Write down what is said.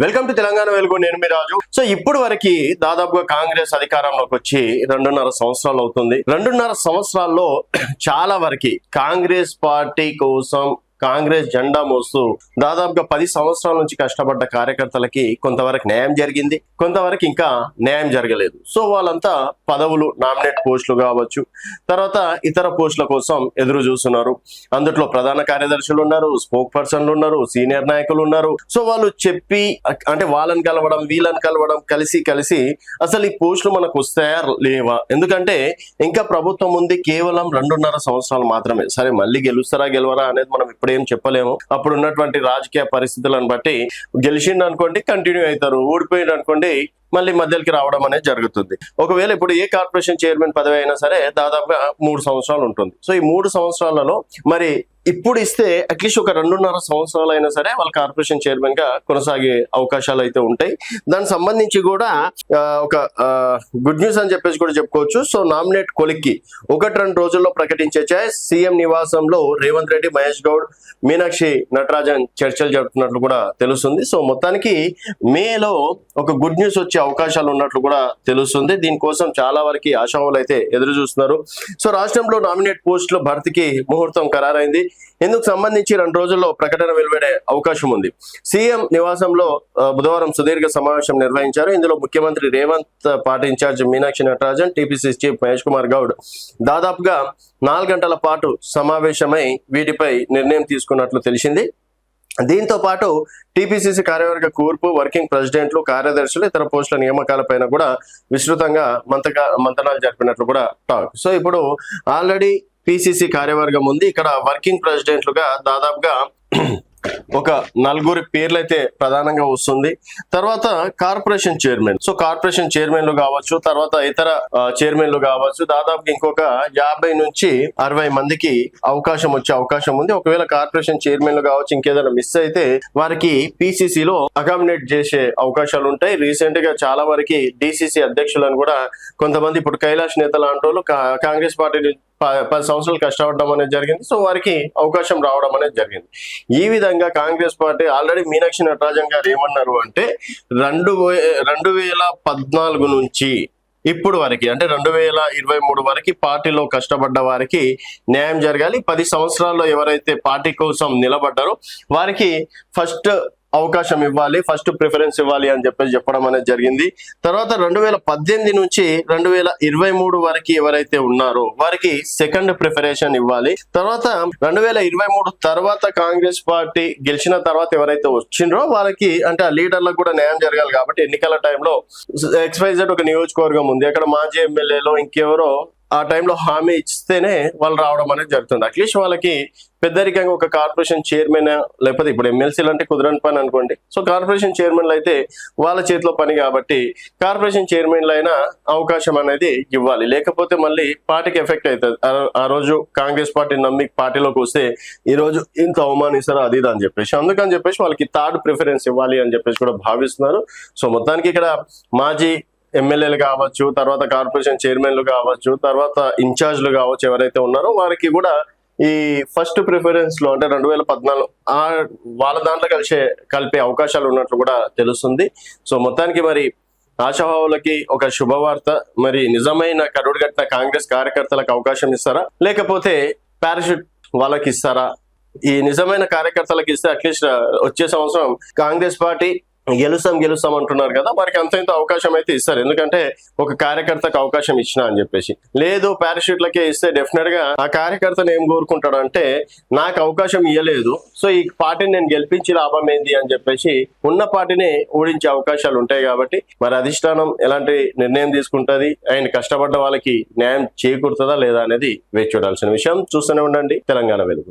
Welcome to Telangana వెలుగు. నేను మీ రాజు. So ఇప్పుడు వరకు దాదాపుగా కాంగ్రెస్ అధికారంలోకి వచ్చి 2.5 సంవత్సరాలు అవుతుంది. 2.5 సంవత్సరాల్లో చాలా వరకు కాంగ్రెస్ పార్టీ కోసం కాంగ్రెస్ జెండా మోస్తూ దాదాపుగా 10 సంవత్సరాల నుంచి కష్టపడ్డ కార్యకర్తలకి కొంతవరకు న్యాయం జరిగింది, కొంతవరకు ఇంకా న్యాయం జరగలేదు. సో వాళ్ళంతా పదవులు, నామినేట్ పోస్టులు కావచ్చు, తర్వాత ఇతర పోస్టుల కోసం ఎదురు చూస్తున్నారు. అందులో ప్రధాన కార్యదర్శులు ఉన్నారు, స్పోక్ పర్సన్లు ఉన్నారు, సీనియర్ నాయకులు ఉన్నారు. సో వాళ్ళు చెప్పి అంటే వాళ్ళని కలవడం, వీళ్ళని కలవడం, కలిసి అసలు ఈ పోస్టులు మనకు వస్తాయా లేవా, ఎందుకంటే ఇంకా ప్రభుత్వం ఉంది కేవలం 2.5 సంవత్సరాలు మాత్రమే. సరే మళ్ళీ గెలుస్తారా గెలవరా అనేది మనం ఇప్పుడు ఏం చెప్పలేము. అప్పుడు ఉన్నటువంటి రాజకీయ పరిస్థితులను బట్టి గెలిచిండు అనుకోండి కంటిన్యూ అవుతారు, ఓడిపోయిండు అనుకోండి మళ్ళీ మధ్యలోకి రావడం అనేది జరుగుతుంది. ఒకవేళ ఇప్పుడు ఏ కార్పొరేషన్ చైర్మన్ పదవి అయినా సరే దాదాపుగా 3 సంవత్సరాలు ఉంటుంది. సో ఈ 3 సంవత్సరాలలో మరి ఇప్పుడు ఇస్తే అట్లీస్ట్ ఒక 2.5 సంవత్సరాలు అయినా సరే వాళ్ళ కార్పొరేషన్ చైర్మన్ గా కొనసాగే అవకాశాలు అయితే ఉంటాయి. దానికి సంబంధించి కూడా ఒక గుడ్ న్యూస్ అని చెప్పేసి కూడా చెప్పుకోవచ్చు. సో నామినేట్ కొలిక్కి 1-2 రోజుల్లో ప్రకటించే సీఎం నివాసంలో రేవంత్ రెడ్డి, మహేష్ గౌడ్, మీనాక్షి నటరాజన్ చర్చలు జరుపుతున్నట్లు కూడా తెలుస్తుంది. సో మొత్తానికి మేలో ఒక గుడ్ న్యూస్ వచ్చే అవకాశాలు ఉన్నట్లు కూడా తెలుస్తుంది. దీనికోసం చాలా వరకు ఆశావాలు అయితే ఎదురు చూస్తున్నారు. సో రాష్ట్రంలో నామినేట్ పోస్టుల భర్తీకి ముహూర్తం ఖరారైంది. ఇందుకు సంబంధించి 2 రోజుల్లో ప్రకటన వెలువడే అవకాశం ఉంది. సీఎం నివాసంలో బుధవారం సుదీర్ఘ సమావేశం నిర్వహించారు. ఇందులో ముఖ్యమంత్రి Revanth, party incharge Meenakshi Natarajan, TPCC chief Mahesh Kumar Goud దాదాపుగా 4 గంటల పాటు సమావేశమై వీటిపై నిర్ణయం తీసుకున్నట్లు తెలిసింది. దీంతో పాటు టీపీసీసీ కార్యవర్గ కూర్పు, వర్కింగ్ ప్రెసిడెంట్లు, కార్యదర్శులు, ఇతర పోస్టుల నియామకాలపైన కూడా విస్తృతంగా మంతనాలు జరిపినట్లు కూడా టాక్. సో ఇప్పుడు ఆల్రెడీ పిసిసి కార్యవర్గం ఉంది. ఇక్కడ వర్కింగ్ ప్రెసిడెంట్లుగా దాదాపుగా ఒక 4 పేర్లు అయితే ప్రధానంగా వస్తుంది. తర్వాత కార్పొరేషన్ చైర్మన్, సో కార్పొరేషన్ చైర్మన్లు కావచ్చు, తర్వాత ఇతర చైర్మన్లు కావచ్చు, దాదాపు ఇంకొక 50 నుంచి 60 మందికి అవకాశం వచ్చే అవకాశం ఉంది. ఒకవేళ కార్పొరేషన్ చైర్మన్లు కావచ్చు ఇంకేదైనా మిస్ అయితే వారికి పిసిసిలో అకామిడేట్ చేసే అవకాశాలు ఉంటాయి. రీసెంట్ గా చాలా వరకు డిసిసి అధ్యక్షులను కూడా కొంతమంది ఇప్పుడు కైలాష్ నేత లాంటి వాళ్ళు కాంగ్రెస్ పార్టీ 10 సంవత్సరాలు కష్టపడడం అనేది జరిగింది. సో వారికి అవకాశం రావడం అనేది జరిగింది. ఈ విధంగా కాంగ్రెస్ పార్టీ ఆల్రెడీ మీనాక్షి నటరాజన్ గారు ఏమన్నారు అంటే 2014 నుంచి ఇప్పుడు వరకు అంటే 2023 వరకు పార్టీలో కష్టపడ్డ వారికి న్యాయం జరగాలి. 10 సంవత్సరాల్లో ఎవరైతే పార్టీ కోసం నిలబడ్డారో వారికి ఫస్ట్ అవకాశం ఇవ్వాలి, ఫస్ట్ ప్రిఫరెన్స్ ఇవ్వాలి అని చెప్పడం అనేది జరిగింది. తర్వాత 2018 నుంచి 2023 వరకు ఎవరైతే ఉన్నారో వారికి సెకండ్ ప్రిఫరేషన్ ఇవ్వాలి. తర్వాత 2023 తర్వాత కాంగ్రెస్ పార్టీ గెలిచిన తర్వాత ఎవరైతే వచ్చిండ్రో వాళ్ళకి అంటే ఆ లీడర్లకు కూడా న్యాయం జరగాలి. కాబట్టి ఎన్నికల టైంలో XYZ ఒక నియోజకవర్గం ఉంది, అక్కడ మాజీ ఎమ్మెల్యేలో ఇంకెవరో ఆ టైంలో హామీ ఇస్తేనే వాళ్ళు రావడం అనేది జరుగుతుంది. అట్లీస్ట్ వాళ్ళకి పెద్దరికంగా ఒక కార్పొరేషన్ చైర్మన్, లేకపోతే ఇప్పుడు ఎమ్మెల్సీలు అంటే కుదరని పని అనుకోండి. సో కార్పొరేషన్ చైర్మన్లు అయితే వాళ్ళ చేతిలో పని కాబట్టి కార్పొరేషన్ చైర్మన్లు అయినా అవకాశం అనేది ఇవ్వాలి. లేకపోతే మళ్ళీ పార్టీకి ఎఫెక్ట్ అవుతుంది. ఆ రోజు కాంగ్రెస్ పార్టీ నమ్మి పార్టీలోకి వస్తే ఈ రోజు ఇంత అవమానిస్తారో అది అని చెప్పేసి, అందుకని చెప్పేసి వాళ్ళకి థర్డ్ ప్రిఫరెన్స్ ఇవ్వాలి అని చెప్పేసి కూడా భావిస్తున్నారు. సో మొత్తానికి ఇక్కడ మాజీ ఎమ్మెల్యేలు కావచ్చు, తర్వాత కార్పొరేషన్ చైర్మన్లు కావచ్చు, తర్వాత ఇన్ఛార్జ్లు కావచ్చు ఎవరైతే ఉన్నారో వారికి కూడా ఈ ఫస్ట్ ప్రిఫరెన్స్ లో అంటే 2014 వాళ్ళ దాంట్లో కలిపే అవకాశాలు ఉన్నట్లు కూడా తెలుస్తుంది. సో మొత్తానికి మరి ఆశావాహులకి ఒక శుభవార్త. మరి నిజమైన కరుడుగట్టిన కాంగ్రెస్ కార్యకర్తలకు అవకాశం ఇస్తారా, లేకపోతే పారాషూట్ వాళ్ళకి ఇస్తారా? ఈ నిజమైన కార్యకర్తలకు ఇస్తే అట్లీస్ట్ వచ్చే సంవత్సరం కాంగ్రెస్ పార్టీ గెలుస్తాం అంటున్నారు కదా, వారికి అంత అవకాశం అయితే ఇస్తారు. ఎందుకంటే ఒక కార్యకర్తకు అవకాశం ఇచ్చినా అని చెప్పేసి. లేదు పారాషూట్లకే ఇస్తే డెఫినెట్ గా ఆ కార్యకర్తను ఏం కోరుకుంటాడు అంటే నాకు అవకాశం ఇవ్వలేదు, సో ఈ పార్టీని నేను గెలిపించి లాభం ఏంది అని చెప్పేసి ఉన్న పార్టీని ఓడించే అవకాశాలు ఉంటాయి. కాబట్టి మరి అధిష్టానం ఎలాంటి నిర్ణయం తీసుకుంటది అండ్ కష్టపడ్డ వాళ్ళకి న్యాయం చేకూరుతుందా లేదా అనేది వేచి చూడాల్సిన విషయం. చూస్తూనే ఉండండి తెలంగాణ వెలుగు.